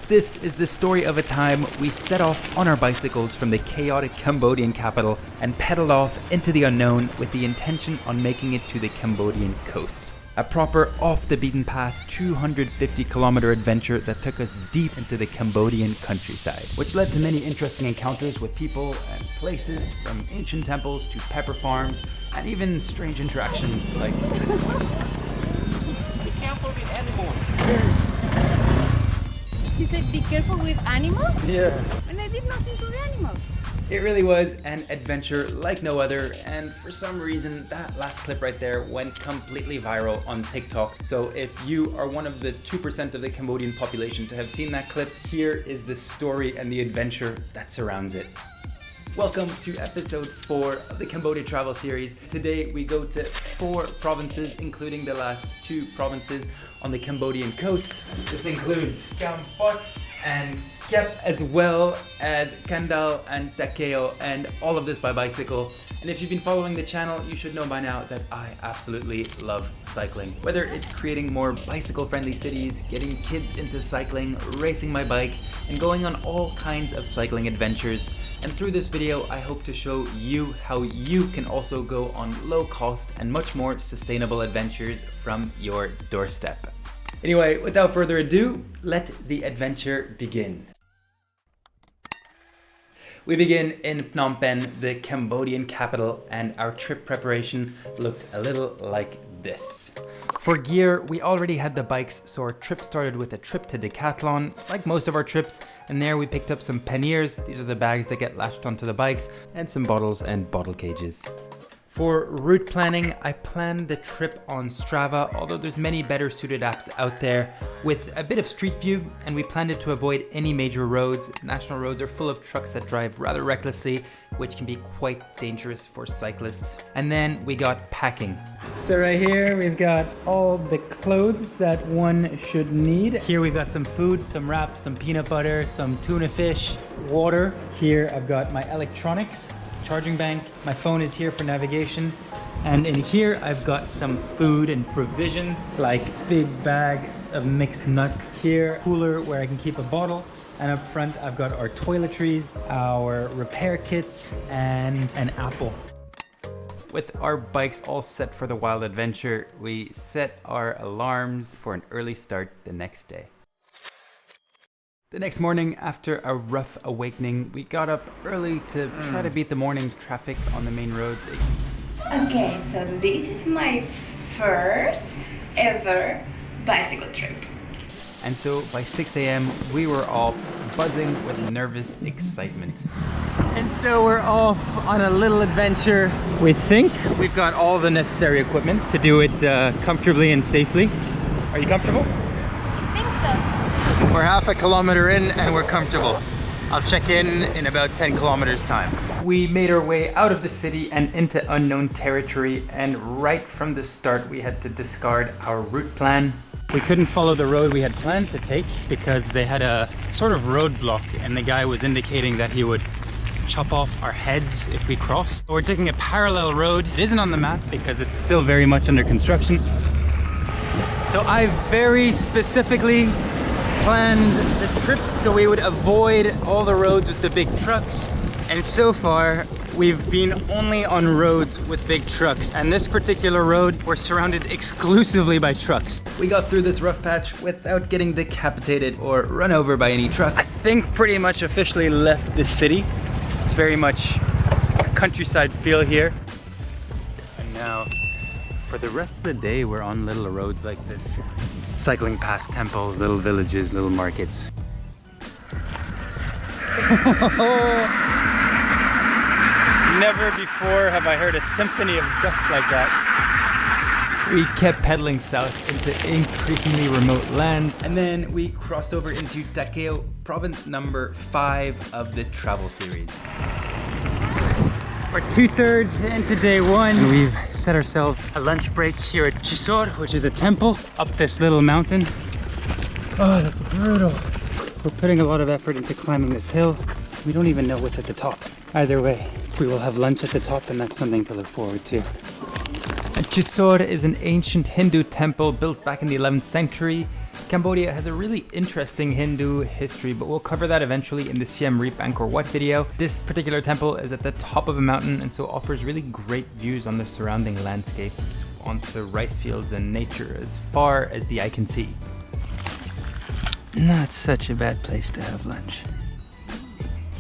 This is the story of a time we set off on our bicycles from the chaotic Cambodian capital and pedaled off into the unknown with the intention on making it to the Cambodian coast. A proper off-the-beaten-path 250-kilometer adventure that took us deep into the Cambodian countryside, which led to many interesting encounters with people and places, from ancient temples to pepper farms, and even strange interactions like this one. Be careful with animals. He said, be careful with animals? Yeah. And I did nothing to the animals. It really was an adventure like no other, and for some reason that last clip right there went completely viral on TikTok. So if you are one of the 2% of the Cambodian population to have seen that clip, here is the story and the adventure that surrounds it. Welcome to episode 4 of the Cambodia Travel Series. Today we go to 4 provinces, including the last 2 provinces on the Cambodian coast. This includes Kampot and Kep, as well as Kandal and Takeo, and all of this by bicycle. And if you've been following the channel, you should know by now that I absolutely love cycling. Whether it's creating more bicycle-friendly cities, getting kids into cycling, racing my bike, and going on all kinds of cycling adventures. And through this video, I hope to show you how you can also go on low-cost and much more sustainable adventures from your doorstep. Anyway, without further ado, let the adventure begin. We begin in Phnom Penh, the Cambodian capital, and our trip preparation looked a little like this. For gear, we already had the bikes, so our trip started with a trip to Decathlon, like most of our trips, and there we picked up some panniers, these are the bags that get latched onto the bikes, and some bottles and bottle cages. For route planning, I planned the trip on Strava, although there's many better suited apps out there, with a bit of street view, and we planned it to avoid any major roads. National roads are full of trucks that drive rather recklessly, which can be quite dangerous for cyclists. And then we got packing. So right here we've got all the clothes that one should need. Here we've got some food, some wraps, some peanut butter, some tuna fish, water. Here I've got my electronics, charging bank, my phone is here for navigation, and in here I've got some food and provisions, like big bag of mixed nuts, here cooler where I can keep a bottle, and up front I've got our toiletries, our repair kits, and an apple. With our bikes all set for the wild adventure, we set our alarms for an early start the next day. The next morning, after a rough awakening, we got up early to try to beat the morning traffic on the main roads. Okay, so this is my first ever bicycle trip. And so by 6 a.m. we were off, buzzing with nervous excitement. And so we're off on a little adventure. We think we've got all the necessary equipment to do it comfortably and safely. Are you comfortable? I think so. We're half a kilometer in and we're comfortable. I'll check in about 10 kilometers time. We made our way out of the city and into unknown territory, and right from the start we had to discard our route plan. We couldn't follow the road we had planned to take because they had a sort of roadblock, and the guy was indicating that he would chop off our heads if we crossed. We're taking a parallel road. It isn't on the map because it's still very much under construction. So I very specifically planned the trip so we would avoid all the roads with the big trucks, and so far we've been only on roads with big trucks, and this particular road we're surrounded exclusively by trucks. We got through this rough patch without getting decapitated or run over by any trucks. I think pretty much officially left the city. It's very much a countryside feel here. And now for the rest of the day we're on little roads like this, cycling past temples, little villages, little markets. Never before have I heard a symphony of ducks like that. We kept pedaling south into increasingly remote lands, and then we crossed over into Takeo, province number 5 of the travel series. We're 2/3 into day 1, and we've set ourselves a lunch break here at Chisor, which is a temple up this little mountain. Oh, that's brutal. We're putting a lot of effort into climbing this hill. We don't even know what's at the top. Either way, we will have lunch at the top, and that's something to look forward to. Chisor is an ancient Hindu temple built back in the 11th century. Cambodia has a really interesting Hindu history, but we'll cover that eventually in the Siem Reap Angkor Wat video. This particular temple is at the top of a mountain and so offers really great views on the surrounding landscapes, onto rice fields and nature as far as the eye can see. Not such a bad place to have lunch.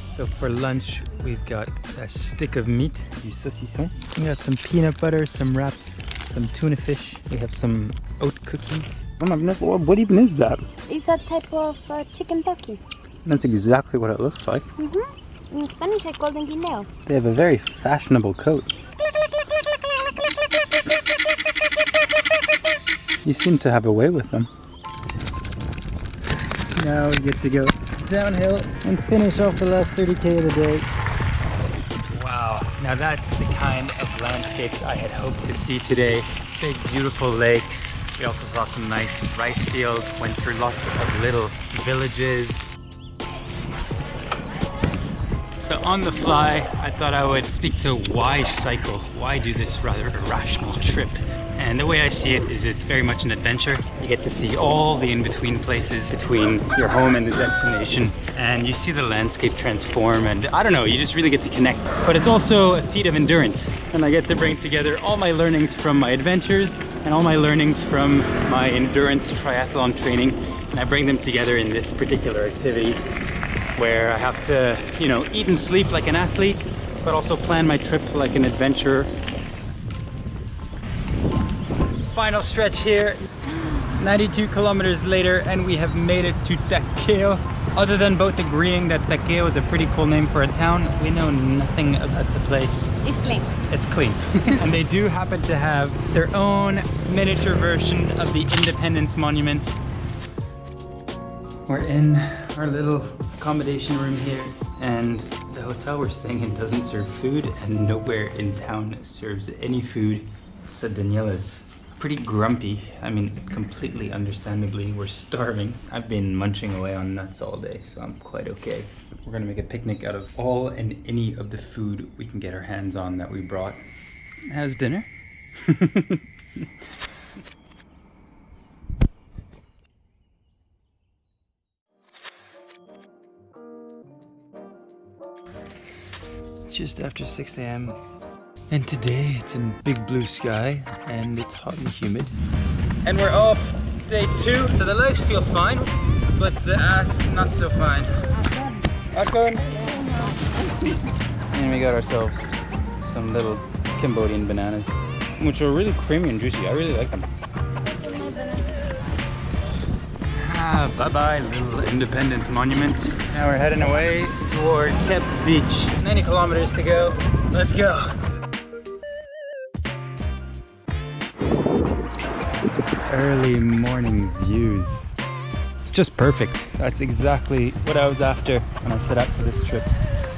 So for lunch, we've got a stick of meat, du saucisson. We got some peanut butter, some wraps, some tuna fish. We have some oat cookies. What even is that? It's a type of chicken turkey. That's exactly what it looks like. In Spanish, I call them guineo. They have a very fashionable coat. You seem to have a way with them. Now we get to go downhill and finish off the last 30k of the day. Wow, now that's the kind of landscapes I had hoped to see today. Big, beautiful lakes. We also saw some nice rice fields, went through lots of little villages. So on the fly, I thought I would speak to why cycle, why do this rather irrational trip. And the way I see it is it's very much an adventure. You get to see all the in-between places between your home and the destination, and you see the landscape transform, and I don't know, you just really get to connect. But it's also a feat of endurance, and I get to bring together all my learnings from my adventures and all my learnings from my endurance triathlon training, and I bring them together in this particular activity where I have to, you know, eat and sleep like an athlete, but also plan my trip like an adventurer. Final stretch here, 92 kilometers later, and we have made it to Takeo. Other than both agreeing that Takeo is a pretty cool name for a town, we know nothing about the place. It's clean. It's clean. And they do happen to have their own miniature version of the Independence Monument. We're in our little accommodation room here, and the hotel we're staying in doesn't serve food, and nowhere in town serves any food. So Dhaniella's pretty grumpy. I mean, completely understandably, we're starving. I've been munching away on nuts all day, so I'm quite okay. We're gonna make a picnic out of all and any of the food we can get our hands on that we brought. How's dinner? Just after 6 a.m. And today it's in big blue sky and it's hot and humid. And we're off day 2, so the legs feel fine, but the ass not so fine. Akon. And we got ourselves some little Cambodian bananas, which are really creamy and juicy. I really like them. Bye-bye, little Independence Monument. Now we're heading away toward Kep Beach. 90 kilometers to go. Let's go. Early morning views. It's just perfect. That's exactly what I was after when I set out for this trip.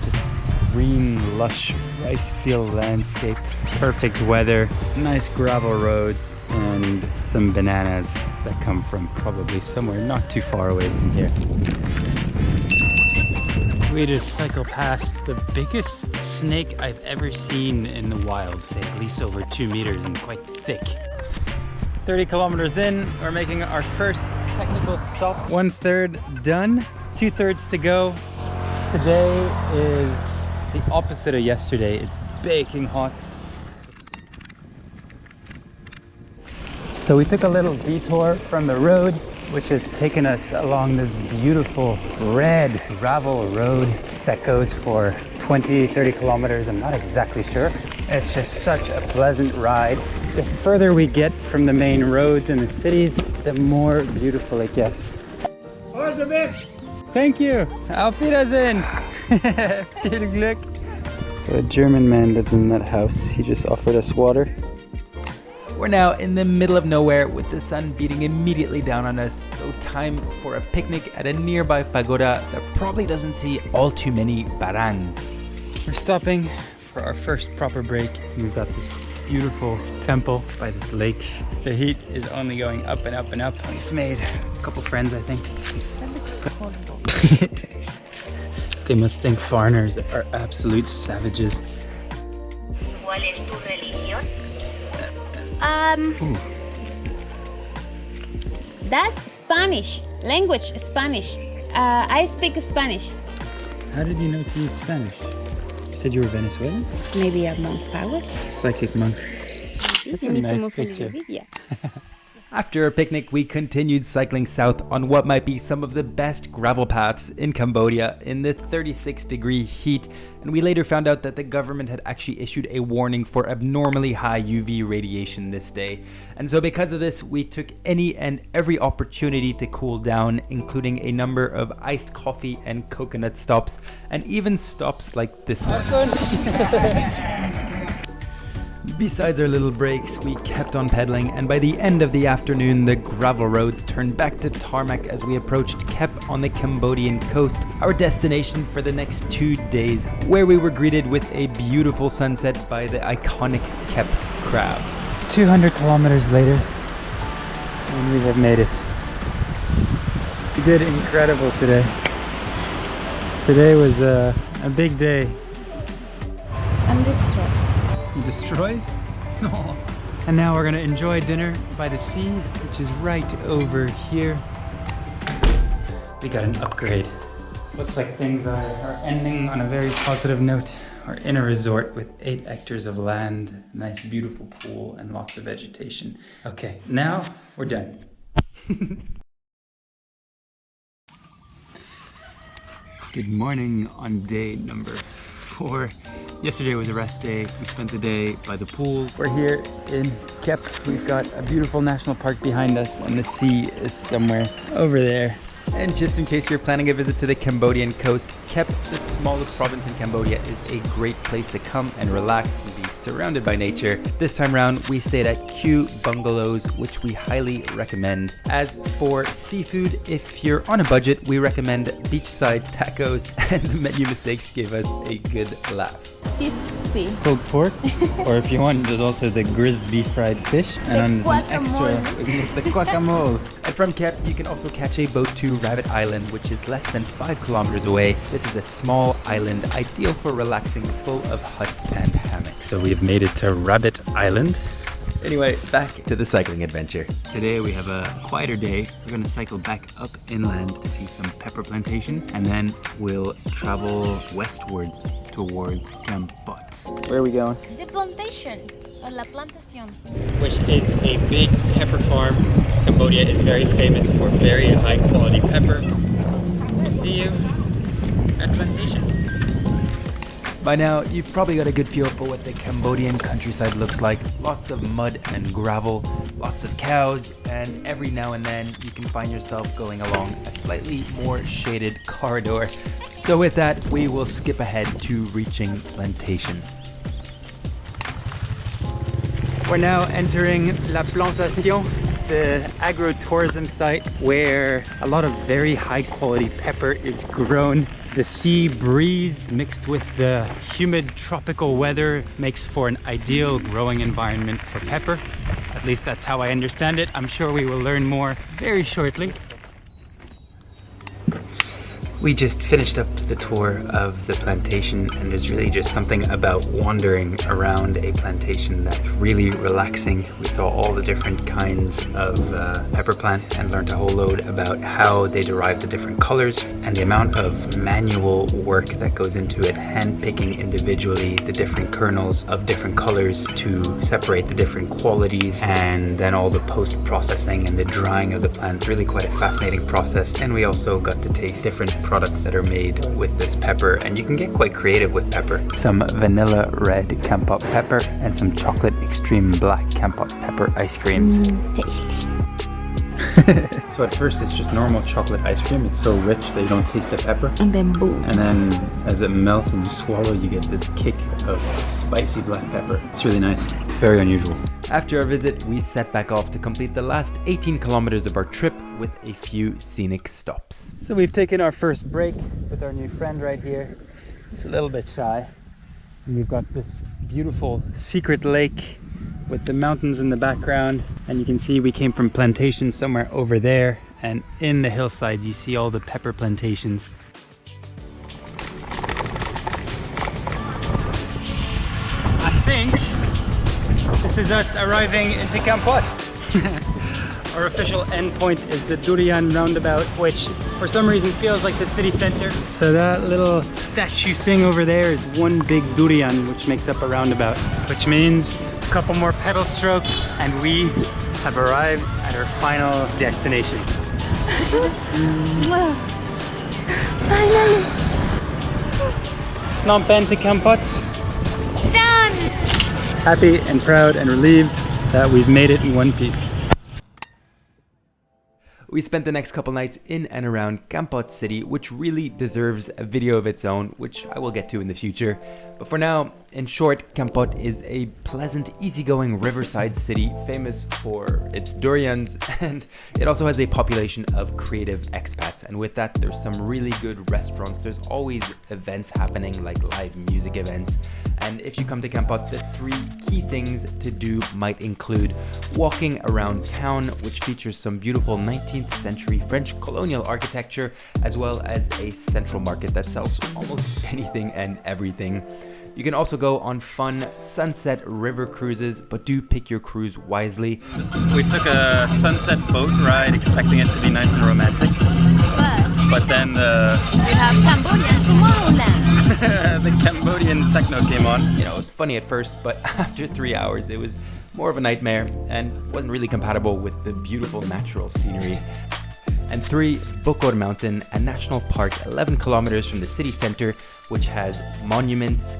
Just green, lush rice field landscape, perfect weather, nice gravel roads, and some bananas that come from probably somewhere not too far away from here. We just cycle past the biggest snake I've ever seen in the wild. It's at least over 2 meters and quite thick. 30 kilometers in, we're making our first technical stop. 1/3 done, 2/3 to go. Today is the opposite of yesterday. It's baking hot. So we took a little detour from the road, which has taken us along this beautiful red gravel road that goes for 20-30 kilometers. I'm not exactly sure. It's just such a pleasant ride. The further we get from the main roads in the cities, the more beautiful it gets. Thank you. Auf Wiedersehen. Viel Glück. So a German man lives in that house. He just offered us water. We're now in the middle of nowhere with the sun beating immediately down on us, so time for a picnic at a nearby pagoda that probably doesn't see all too many barangs. We're stopping for our first proper break. We've got this beautiful temple by this lake. The heat is only going up and up and up. We've made a couple friends, I think. That looks horrible. They must think foreigners are absolute savages. ¿Cuál es tu religión? That's Spanish. Language, Spanish. I speak Spanish. How did you know to use Spanish? You said you were Venezuelan? Maybe a monk powers. Psychic monk. That's a nice picture. Yeah. After a picnic, we continued cycling south on what might be some of the best gravel paths in Cambodia in the 36-degree heat, and we later found out that the government had actually issued a warning for abnormally high UV radiation this day. And so because of this, we took any and every opportunity to cool down, including a number of iced coffee and coconut stops, and even stops like this one. Besides our little breaks, we kept on pedaling, and by the end of the afternoon, the gravel roads turned back to tarmac as we approached Kep on the Cambodian coast, our destination for the next 2 days, where we were greeted with a beautiful sunset by the iconic Kep crab. 200 kilometers later, and we have made it. We did incredible today. Today was a big day. I'm destroyed. Destroyed? No. And now we're gonna enjoy dinner by the sea, which is right over here. We got an upgrade. Looks like things are ending on a very positive note. We're in a resort with 8 hectares of land, nice beautiful pool, and lots of vegetation. Okay, now we're done. Good morning on day number 4. Yesterday was a rest day. We spent the day by the pool. We're here in Kep. We've got a beautiful national park behind us, and the sea is somewhere over there. And just in case you're planning a visit to the Cambodian coast, Kep, the smallest province in Cambodia, is a great place to come and relax and be surrounded by nature. This time around, we stayed at Q Bungalows, which we highly recommend. As for seafood, if you're on a budget, we recommend beachside tacos, and the menu mistakes gave us a good laugh. Crispy. Pulled pork, or if you want, there's also the Grisby fried fish, and then there's an extra with the guacamole. And from Kep, you can also catch a boat to Rabbit Island, which is less than 5 kilometers away. This is a small island, ideal for relaxing, full of huts and hammocks. So we've made it to Rabbit Island. Anyway, back to the cycling adventure. Today we have a quieter day. We're going to cycle back up inland to see some pepper plantations, and then we'll travel westwards towards Kampot. Where are we going? The plantation, or la plantación. Which is a big pepper farm. Cambodia is very famous for very high quality pepper. We'll see you at plantation. By now, you've probably got a good feel for what the Cambodian countryside looks like. Lots of mud and gravel, lots of cows, and every now and then you can find yourself going along a slightly more shaded corridor. So with that, we will skip ahead to reaching plantation. We're now entering La Plantation, the agro-tourism site where a lot of very high quality pepper is grown. The sea breeze mixed with the humid tropical weather makes for an ideal growing environment for pepper. At least that's how I understand it. I'm sure we will learn more very shortly. We just finished up the tour of the plantation, and there's really just something about wandering around a plantation that's really relaxing. We saw all the different kinds of pepper plant and learned a whole load about how they derive the different colors and the amount of manual work that goes into it, hand picking individually the different kernels of different colors to separate the different qualities, and then all the post-processing and the drying of the plant. Really quite a fascinating process. And we also got to taste different products that are made with this pepper, and you can get quite creative with pepper. Some vanilla red Kampot pepper and some chocolate extreme black Kampot pepper ice creams. Tasty. So at first it's just normal chocolate ice cream. It's so rich that you don't taste the pepper. And then boom. And then as it melts and you swallow, you get this kick of spicy black pepper. It's really nice. Very unusual. After our visit, we set back off to complete the last 18 kilometers of our trip with a few scenic stops. So we've taken our first break with our new friend right here. He's a little bit shy. And we've got this beautiful secret lake with the mountains in the background, and you can see we came from plantation somewhere over there, and in the hillsides you see all the pepper plantations. I think this is us arriving into Kampot. Our official endpoint is the DURIAN roundabout, which for some reason feels like the city center. So that little statue thing over there is one big DURIAN, which makes up a roundabout, which means a couple more pedal strokes and we have arrived at our final destination. Finally Phnom Penh to Kampot. done! Happy and proud and relieved that we've made it in one piece. We spent the next couple nights in and around Kampot city, which really deserves a video of its own, which I will get to in the future. But for now, in short, Kampot is a pleasant, easygoing riverside city famous for its durians, and it also has a population of creative expats. And with that, there's some really good restaurants. There's always events happening, like live music events. And if you come to Kampot, the 3 key things to do might include walking around town, which features some beautiful 19th century French colonial architecture, as well as a central market that sells almost anything and everything. You can also go on fun sunset river cruises, but do pick your cruise wisely. We took a sunset boat ride expecting it to be nice and romantic. But then We have Cambodian Tomorrowland. the Cambodian techno came on. You know, it was funny at first, but after 3 hours, it was more of a nightmare and wasn't really compatible with the beautiful natural scenery. And 3, Bokor Mountain, a national park 11 kilometers from the city center, which has monuments,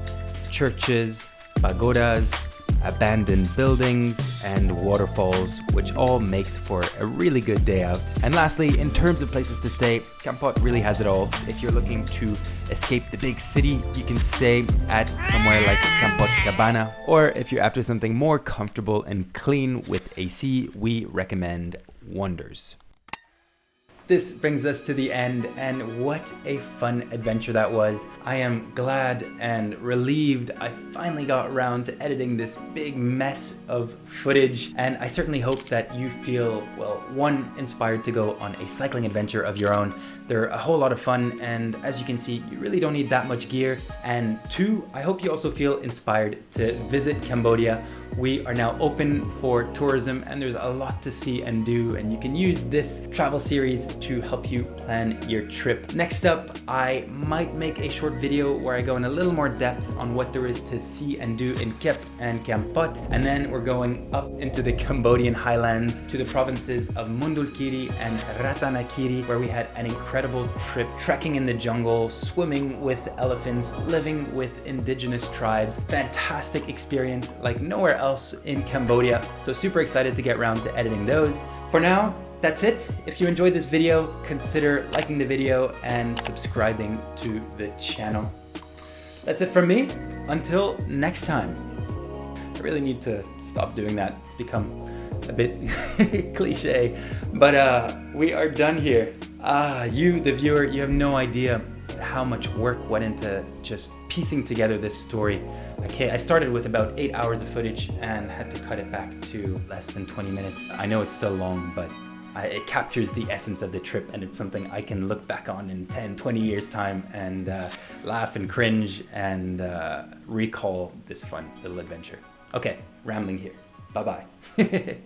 churches, pagodas, abandoned buildings, and waterfalls, which all makes for a really good day out. And lastly, in terms of places to stay, Kampot really has it all. If you're looking to escape the big city, you can stay at somewhere like Kampot Cabana, or if you're after something more comfortable and clean with AC, we recommend Wonders. This brings us to the end, and what a fun adventure that was. I am glad and relieved I finally got around to editing this big mess of footage, and I certainly hope that you feel, well, 1, inspired to go on a cycling adventure of your own. They're a whole lot of fun, and as you can see, you really don't need that much gear. And 2, I hope you also feel inspired to visit Cambodia. We are now open for tourism, and there's a lot to see and do, and you can use this travel series to help you plan your trip. Next up, I might make a short video where I go in a little more depth on what there is to see and do in Kep and Kampot, and then we're going up into the Cambodian highlands to the provinces of Mundulkiri and Ratanakiri, where we had an incredible trip trekking in the jungle, swimming with elephants, living with indigenous tribes. Fantastic experience like nowhere else in Cambodia. So super excited to get around to editing those. For now, that's it. If you enjoyed this video, consider liking the video and subscribing to the channel. That's it from me. Until next time. I really need to stop doing that. It's become a bit cliche, but we are done here. You, the viewer, you have no idea how much work went into just piecing together this story. Okay, I started with about 8 hours of footage and had to cut it back to less than 20 minutes. I know it's still long, but it captures the essence of the trip, and it's something I can look back on in 10, 20 years time and laugh and cringe and recall this fun little adventure. Okay, rambling here. Bye-bye.